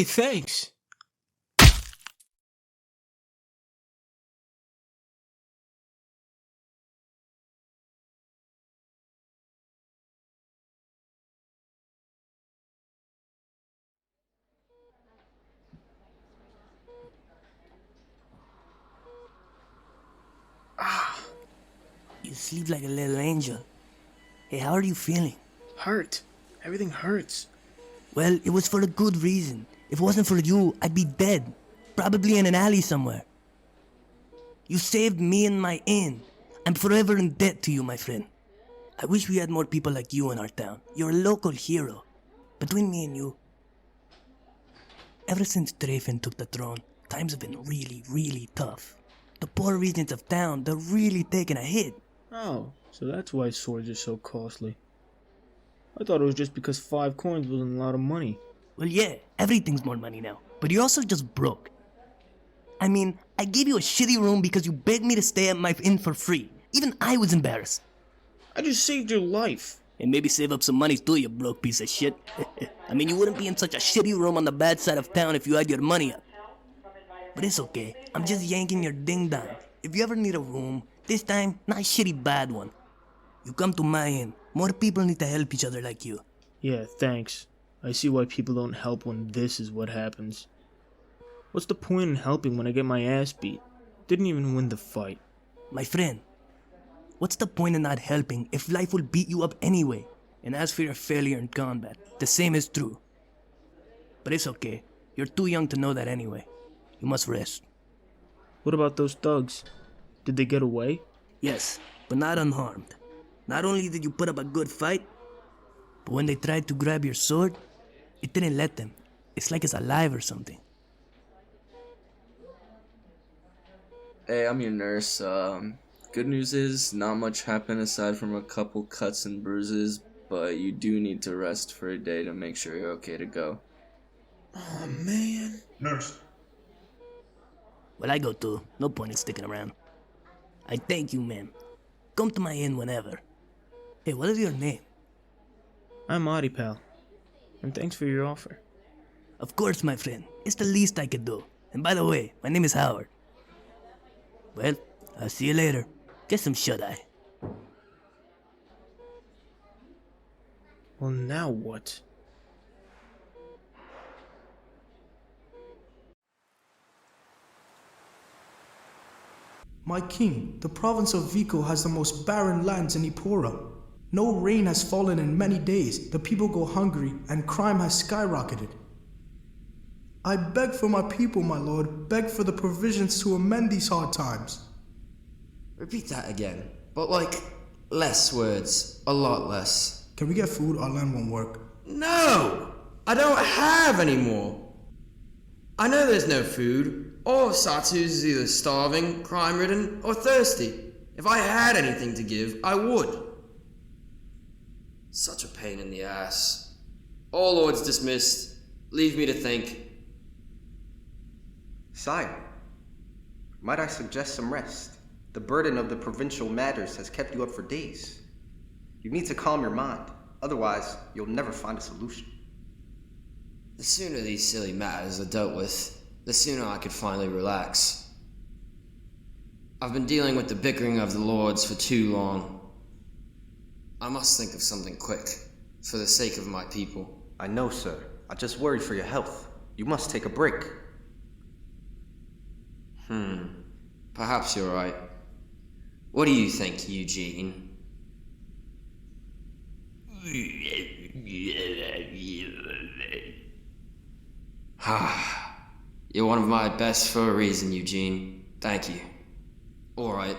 Hey, thanks. You sleep like a little angel. Hey, how are you feeling? Hurt. Everything hurts. Well, it was for a good reason. If it wasn't for you, I'd be dead. Probably in an alley somewhere. You saved me and my inn. I'm forever in debt to you, my friend. I wish we had more people like you in our town. You're a local hero. Between me and you, ever since Drafen took the throne, times have been really, really tough. The poor regions of town, they're really taking a hit. Oh, so that's why swords are so costly. I thought it was just because 5 coins wasn't a lot of money. Well, yeah, everything's more money now. But you're also just broke. I mean, I gave you a shitty room because you begged me to stay at my inn for free. Even I was embarrassed. I just saved your life. And maybe save up some money too, you broke piece of shit. I mean, you wouldn't be in such a shitty room on the bad side of town if you had your money up. But it's okay. I'm just yanking your ding dong. If you ever need a room, this time, not a shitty bad one. You come to my inn. More people need to help each other like you. Yeah, thanks. I see why people don't help when this is what happens. What's the point in helping when I get my ass beat? Didn't even win the fight. My friend, what's the point in not helping if life will beat you up anyway? And as for your failure in combat, the same is true. But it's okay. You're too young to know that anyway. You must rest. What about those thugs? Did they get away? Yes, but not unharmed. Not only did you put up a good fight, but when they tried to grab your sword, it didn't let them. It's like it's alive or something. Hey, I'm your nurse. Good news is not much happened aside from a couple cuts and bruises, but you do need to rest for a day to make sure you're okay to go. Oh, man. Nurse. Well, I go too. No point in sticking around. I thank you, ma'am. Come to my inn whenever. Hey, what is your name? I'm Adi, pal. And thanks for your offer. Of course, my friend. It's the least I could do. And by the way, my name is Howard. Well, I'll see you later. Get some shut-eye. Well, now what? My king, the province of Vico has the most barren lands in Ipora. No rain has fallen in many days, the people go hungry, and crime has skyrocketed. I beg for my people, my lord, beg for the provisions to amend these hard times. Repeat that again, but like, less words, a lot less. Can we get food? Our land won't work. No! I don't have any more! I know there's no food. All of Satus is either starving, crime-ridden, or thirsty. If I had anything to give, I would. Such a pain in the ass. All lords dismissed. Leave me to think. Sire, might I suggest some rest? The burden of the provincial matters has kept you up for days. You need to calm your mind, otherwise you'll never find a solution. The sooner these silly matters are dealt with, the sooner I could finally relax. I've been dealing with the bickering of the lords for too long. I must think of something quick, for the sake of my people. I know, sir. I just worry for your health. You must take a break. Perhaps you're right. What do you think, Eugene? You're one of my best for a reason, Eugene. Thank you. Alright.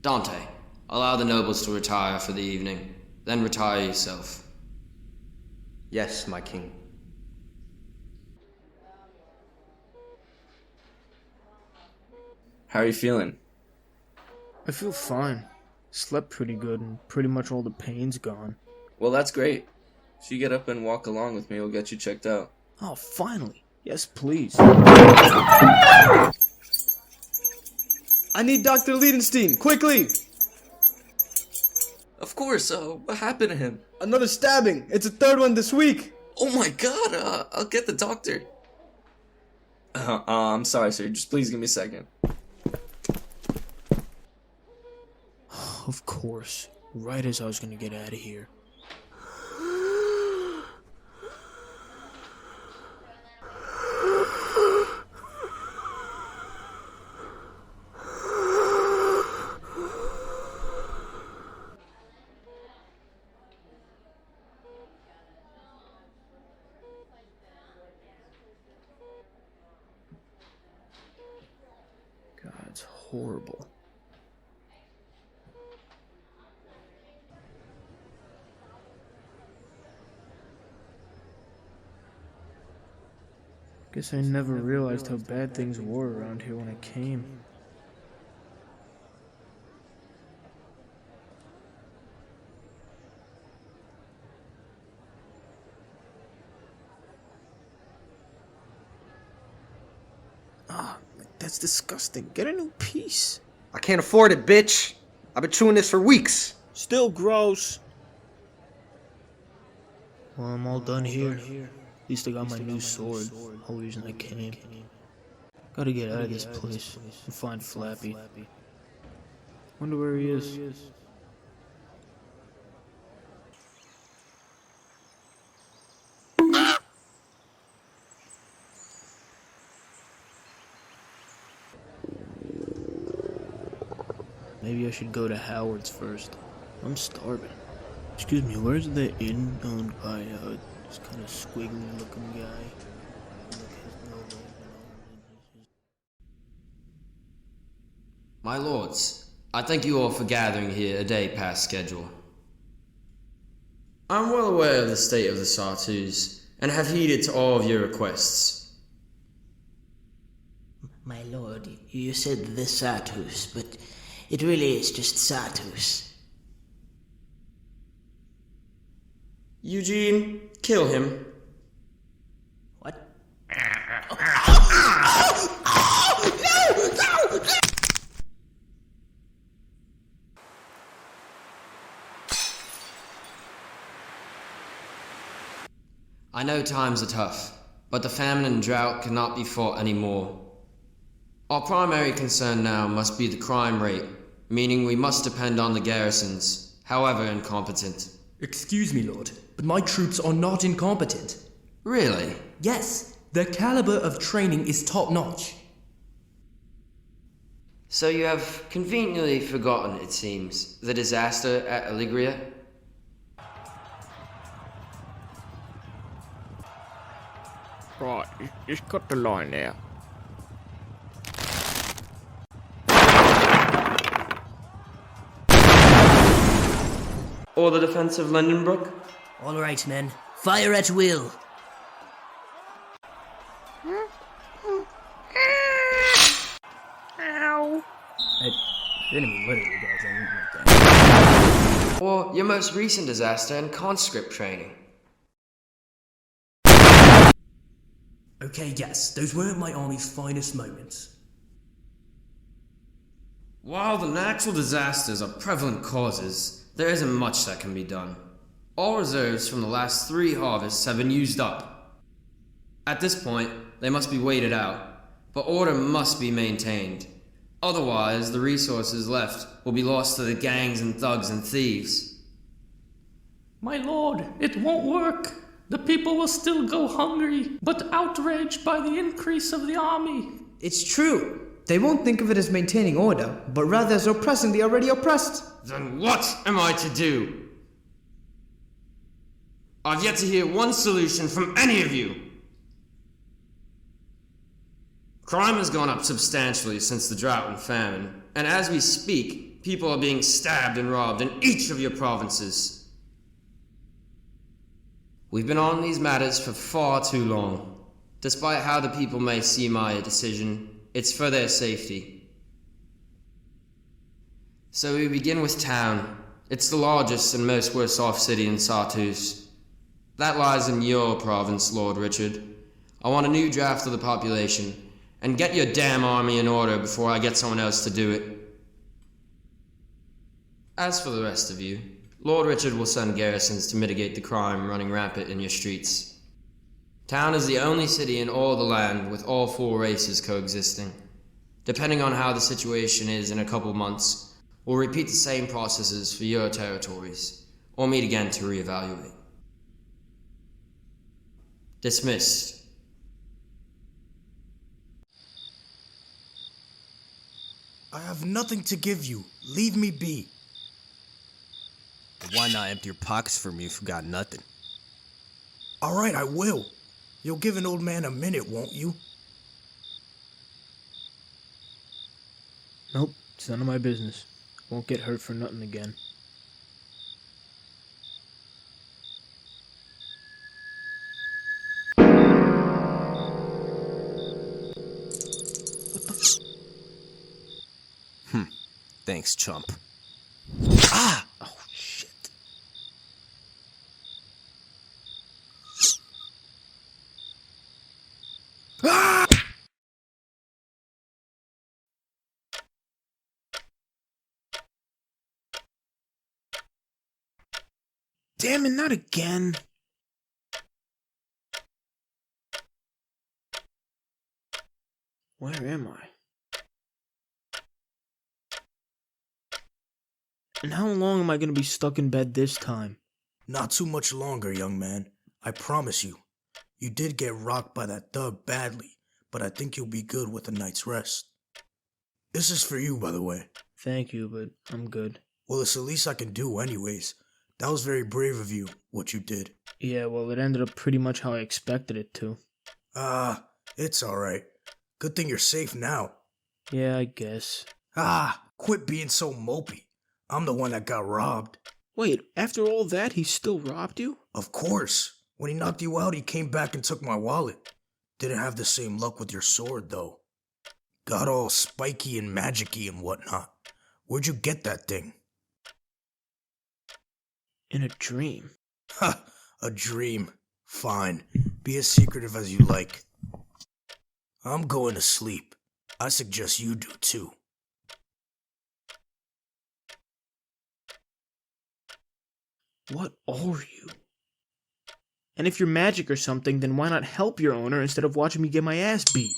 Dante, allow the nobles to retire for the evening. Then retire yourself. Yes, my king. How are you feeling? I feel fine. Slept pretty good and pretty much all the pain's gone. Well, that's great. If you get up and walk along with me, we'll get you checked out. Oh, finally. Yes, please. I need Dr. Liedenstein, quickly! Of course, what happened to him? Another stabbing. It's a third one this week. Oh my god, I'll get the doctor. I'm sorry, sir. Just please give me a second. Of course. Right as I was gonna get out of here. God, it's horrible. Guess I never realized how bad things were around here when I came. Ah, that's disgusting. Get a new piece. I can't afford it, bitch. I've been chewing this for weeks. Still gross. Well, I'm all done here. At least I got my new sword. Whole reason I came. Gotta get out of this place and find Flappy. Wonder where he is. Maybe I should go to Howard's first. I'm starving. Excuse me, where's the inn owned by this kind of squiggly looking guy? My lords, I thank you all for gathering here a day past schedule. I'm well aware of the state of the Sartus, and have heeded to all of your requests. My lord, you said the Sartus, but it really is just Sartus. Eugene, kill him. What? I know times are tough, but the famine and drought cannot be fought anymore. Our primary concern now must be the crime rate, meaning we must depend on the garrisons, however incompetent. Excuse me, Lord, but my troops are not incompetent. Really? Yes, their caliber of training is top-notch. So you have conveniently forgotten, it seems, the disaster at Allegria? Right, just cut the line there. Or the defense of Lindenbrook? All right, men. Fire at will. I didn't mean literally, guys. I didn't mean like that. Or your most recent disaster in conscript training? Okay, yes, those weren't my army's finest moments. While the natural disasters are prevalent causes, there isn't much that can be done. All reserves from the last 3 harvests have been used up. At this point, they must be waited out, but order must be maintained. Otherwise, the resources left will be lost to the gangs and thugs and thieves. My lord, it won't work. The people will still go hungry, but outraged by the increase of the army. It's true. They won't think of it as maintaining order, but rather as oppressing the already oppressed. Then what am I to do? I've yet to hear one solution from any of you. Crime has gone up substantially since the drought and famine, and as we speak, people are being stabbed and robbed in each of your provinces. We've been on these matters for far too long. Despite how the people may see my decision, it's for their safety. So we begin with town. It's the largest and most worse-off city in Sartus. That lies in your province, Lord Richard. I want a new draft of the population, and get your damn army in order before I get someone else to do it. As for the rest of you, Lord Richard will send garrisons to mitigate the crime running rampant in your streets. Town is the only city in all the land with all 4 races coexisting. Depending on how the situation is in a couple months, we'll repeat the same processes for your territories, or meet again to reevaluate. Dismissed. I have nothing to give you. Leave me be. Why not empty your pockets for me if you got nothing? Alright, I will. You'll give an old man a minute, won't you? Nope, it's none of my business. Won't get hurt for nothing again. Thanks, chump. Ah! Oh, shit. Ah! Damn it, not again. Where am I? And how long am I gonna be stuck in bed this time? Not too much longer, young man. I promise you. You did get rocked by that thug badly, but I think you'll be good with a night's rest. This is for you, by the way. Thank you, but I'm good. Well, it's the least I can do anyways. That was very brave of you, what you did. Yeah, well, it ended up pretty much how I expected it to. It's alright. Good thing you're safe now. Yeah, I guess. Quit being so mopey. I'm the one that got robbed. Wait, after all that, he still robbed you? Of course. When he knocked you out, he came back and took my wallet. Didn't have the same luck with your sword, though. Got all spiky and magicy and whatnot. Where'd you get that thing? In a dream. Ha! A dream. Fine. Be as secretive as you like. I'm going to sleep. I suggest you do too. What are you? And if you're magic or something, then why not help your owner instead of watching me get my ass beat?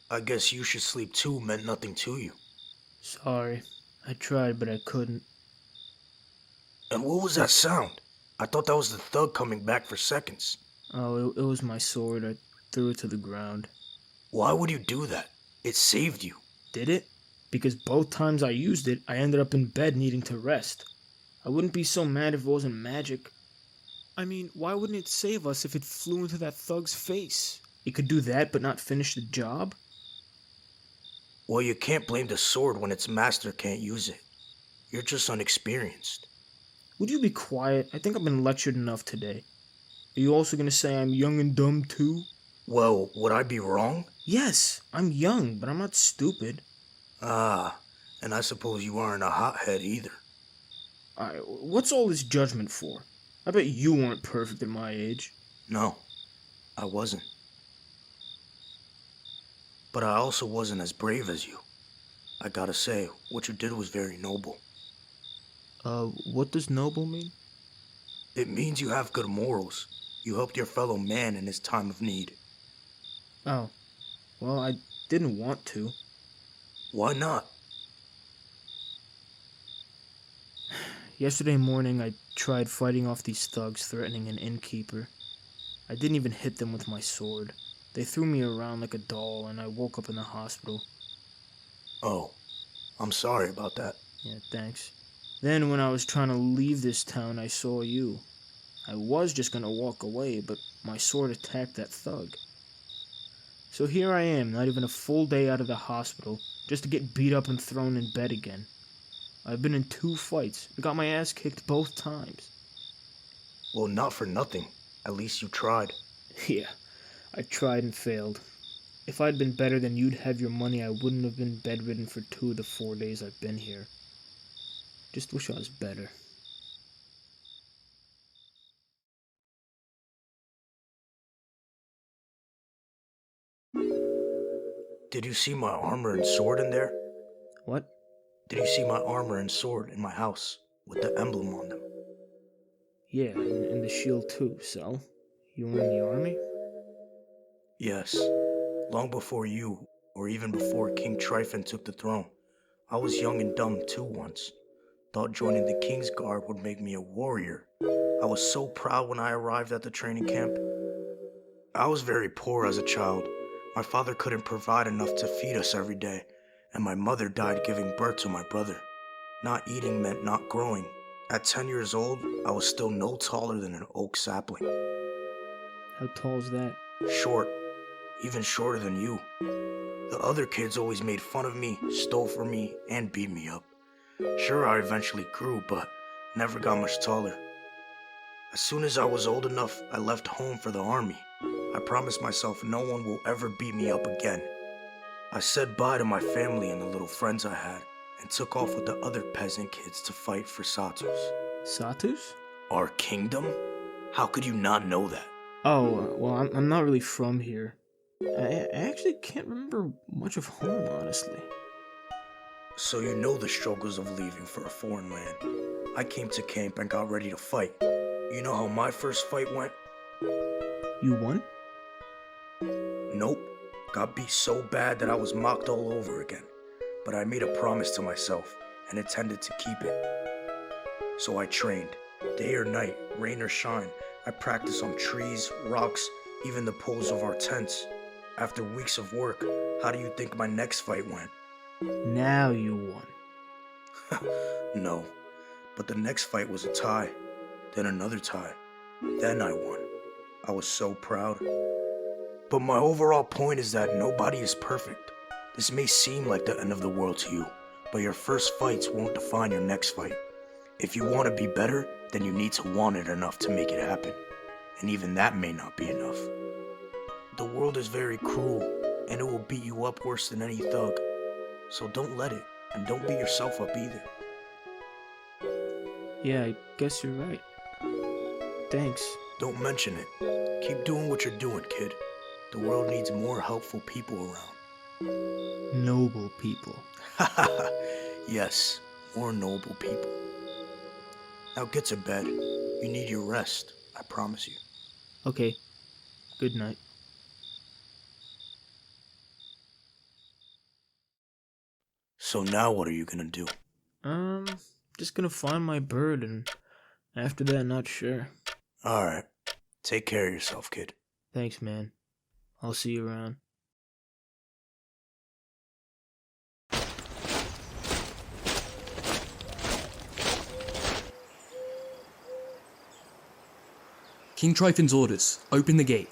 I guess you should sleep too meant nothing to you. Sorry. I tried, but I couldn't. And what was that sound? I thought that was the thug coming back for seconds. Oh, it was my sword. I threw it to the ground. Why would you do that? It saved you. Did it? Because both times I used it, I ended up in bed needing to rest. I wouldn't be so mad if it wasn't magic. I mean, why wouldn't it save us if it flew into that thug's face? It could do that but not finish the job? Well, you can't blame the sword when its master can't use it. You're just unexperienced. Would you be quiet? I think I've been lectured enough today. Are you also gonna say I'm young and dumb too? Well, would I be wrong? Yes, I'm young, but I'm not stupid. And I suppose you aren't a hothead either. What's all this judgment for? I bet you weren't perfect at my age. No, I wasn't. But I also wasn't as brave as you. I gotta say, what you did was very noble. What does noble mean? It means you have good morals. You helped your fellow man in his time of need. Oh, well, I didn't want to. Why not? Yesterday morning, I tried fighting off these thugs threatening an innkeeper. I didn't even hit them with my sword. They threw me around like a doll, and I woke up in the hospital. Oh, I'm sorry about that. Yeah, thanks. Then, when I was trying to leave this town, I saw you. I was just gonna walk away, but my sword attacked that thug. So here I am, not even a full day out of the hospital, just to get beat up and thrown in bed again. I've been in 2 fights. I got my ass kicked both times. Well, not for nothing. At least you tried. Yeah, I tried and failed. If I'd been better than you'd have your money, I wouldn't have been bedridden for 2 of the 4 days I've been here. Just wish I was better. Did you see my armor and sword in there? What? Did you see my armor and sword in my house with the emblem on them? Yeah, and the shield too, so? You were in the army? Yes. Long before you, or even before King Tryphon took the throne. I was young and dumb too once. Thought joining the King's Guard would make me a warrior. I was so proud when I arrived at the training camp. I was very poor as a child. My father couldn't provide enough to feed us every day, and my mother died giving birth to my brother. Not eating meant not growing. At 10 years old, I was still no taller than an oak sapling. How tall's that? Short, even shorter than you. The other kids always made fun of me, stole from me, and beat me up. Sure, I eventually grew, but never got much taller. As soon as I was old enough, I left home for the army. I promised myself no one will ever beat me up again. I said bye to my family and the little friends I had, and took off with the other peasant kids to fight for Satus. Satus? Our kingdom? How could you not know that? Oh, well, I'm not really from here. I actually can't remember much of home, honestly. So you know the struggles of leaving for a foreign land. I came to camp and got ready to fight. You know how my first fight went? You won? Nope. Got beat so bad that I was mocked all over again. But I made a promise to myself and intended to keep it. So I trained. Day or night, rain or shine, I practiced on trees, rocks, even the poles of our tents. After weeks of work, how do you think my next fight went? Now you won. No, but the next fight was a tie, then another tie. Then I won. I was so proud. But my overall point is that nobody is perfect. This may seem like the end of the world to you, but your first fights won't define your next fight. If you want to be better, then you need to want it enough to make it happen. And even that may not be enough. The world is very cruel, and it will beat you up worse than any thug. So don't let it, and don't beat yourself up either. Yeah, I guess you're right. Thanks. Don't mention it. Keep doing what you're doing, kid. The world needs more helpful people around. Noble people. Yes, more noble people. Now get to bed. You need your rest, I promise you. Okay. Good night. So now what are you gonna do? Just gonna find my bird, and after that, not sure. Alright. Take care of yourself, kid. Thanks, man. I'll see you around. King Tryphon's orders. Open the gate.